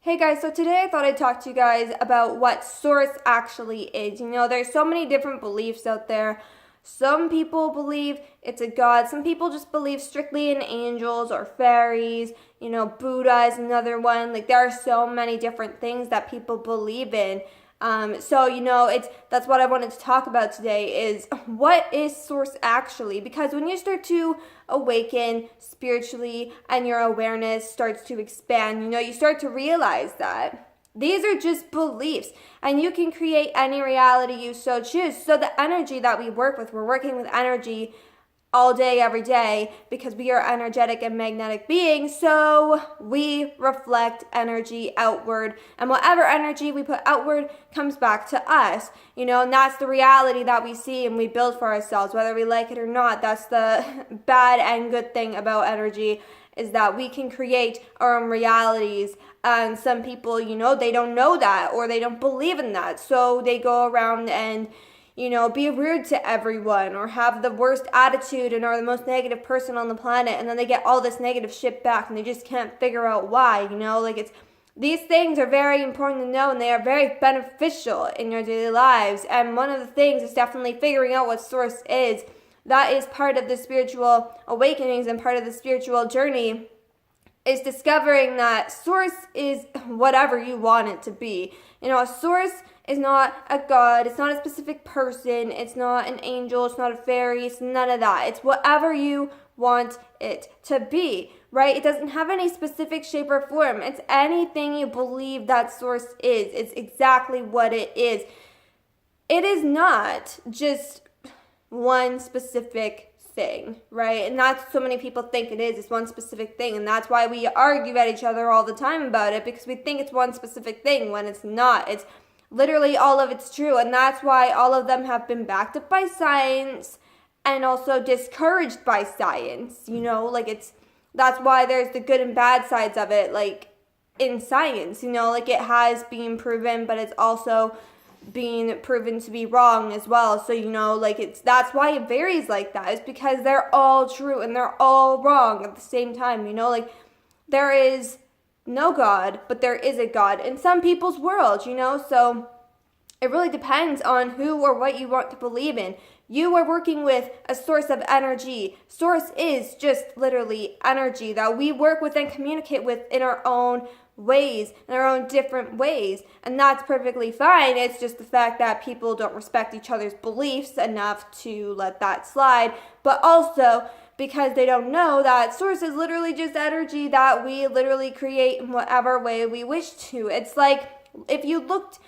Hey guys, so today I thought I'd talk to you guys about what source actually is. There's so many different beliefs out there. Some people believe it's a god. Some people just believe strictly in angels or fairies. Buddha is another one. There are so many different things that people believe in. That's what I wanted to talk about today is what is source actually? Because when you start to awaken spiritually and your awareness starts to expand, you start to realize that these are just beliefs and you can create any reality you so choose. So the energy that we work with, we're working with energy all day, every day, because we are energetic and magnetic beings, so we reflect energy outward, and whatever energy we put outward comes back to us, and that's the reality that we see and we build for ourselves, whether we like it or not. That's the bad and good thing about energy, is that we can create our own realities, and some people, they don't know that, or they don't believe in that, so they go around and be rude to everyone or have the worst attitude and are the most negative person on the planet, and then they get all this negative shit back and they just can't figure out why, these things are very important to know and they are very beneficial in your daily lives. And one of the things is definitely figuring out what source is. That is part of the spiritual awakenings and part of the spiritual journey, is discovering that source is whatever you want it to be. A source is not a god, it's not a specific person, it's not an angel, it's not a fairy, it's none of that. It's whatever you want it to be, right? It doesn't have any specific shape or form. It's anything you believe that source is. It's exactly what it is. It is not just one specific thing, right? And that's so many people think it is. It's one specific thing, and that's why we argue at each other all the time about it, because we think it's one specific thing when it's not. It's literally all of it's true, and that's why all of them have been backed up by science and also discouraged by science. That's why there's the good and bad sides of it, in science. It has been proven, but it's also being proven to be wrong as well. So that's why it varies like that. It's because they're all true and they're all wrong at the same time. There is no God, but there is a God in some people's world, so it really depends on who or what you want to believe in. You are working with a source of energy. Source is just literally energy that we work with and communicate with in our own ways, in our own different ways, and that's perfectly fine. It's just the fact that people don't respect each other's beliefs enough to let that slide, but also because they don't know that source is literally just energy that we literally create in whatever way we wish to. It's like if you looked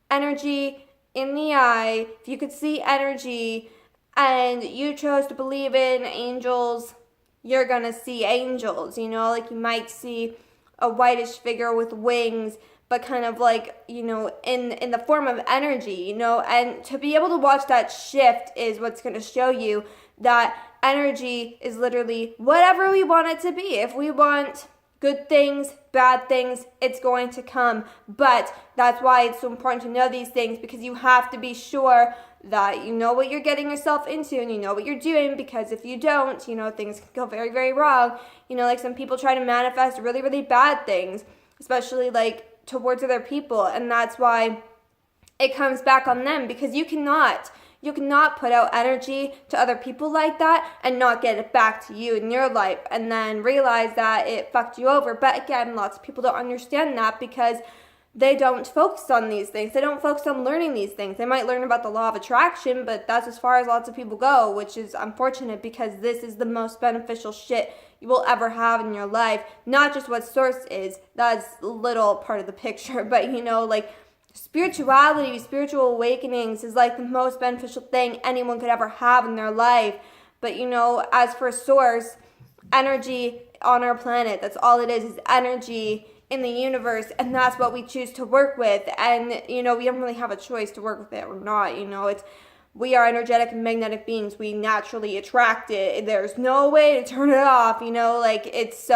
energy in the eye, if you could see energy and you chose to believe in angels, you're gonna see angels, you might see a whitish figure with wings, but kind of in the form of energy, and to be able to watch that shift is what's going to show you that energy is literally whatever we want it to be. If we want good things, bad things, it's going to come. But that's why it's so important to know these things, because you have to be sure that you know what you're getting yourself into and you know what you're doing, because if you don't, things can go very, very wrong. Some people try to manifest really, really bad things, especially towards other people, and that's why it comes back on them, because you cannot put out energy to other people like that and not get it back to you in your life and then realize that it fucked you over. But again, lots of people don't understand that because they don't focus on these things. They don't focus on learning these things. They might learn about the law of attraction, but that's as far as lots of people go, which is unfortunate, because this is the most beneficial shit you will ever have in your life. Not just what source is. That's a little part of the picture, but spirituality, spiritual awakenings is the most beneficial thing anyone could ever have in their life. But as for source, energy on our planet, that's all it is energy in the universe, and that's what we choose to work with. And we don't really have a choice to work with it or not. We are energetic and magnetic beings. We naturally attract it. There's no way to turn it off, it's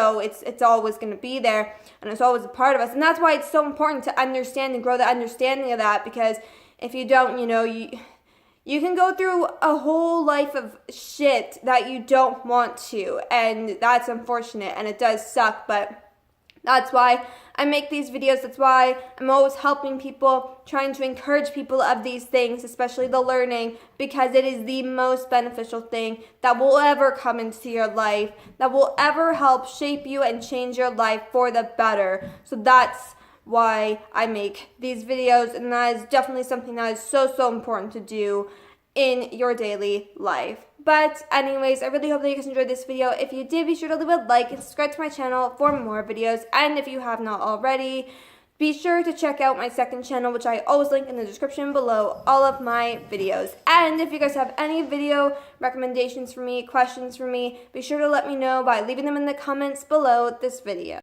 always going to be there, and it's always a part of us. And that's why it's so important to understand and grow the understanding of that, because if you don't, you can go through a whole life of shit that you don't want to, and that's unfortunate, and it does suck, but that's why I make these videos. That's why I'm always helping people, trying to encourage people of these things, especially the learning, because it is the most beneficial thing that will ever come into your life, that will ever help shape you and change your life for the better. So that's why I make these videos, and that is definitely something that is so important to do in your daily life. But anyways, I really hope that you guys enjoyed this video. If you did, be sure to leave a like and subscribe to my channel for more videos. And if you have not already, be sure to check out my second channel, which I always link in the description below all of my videos. And if you guys have any video recommendations for me, questions for me, be sure to let me know by leaving them in the comments below this video.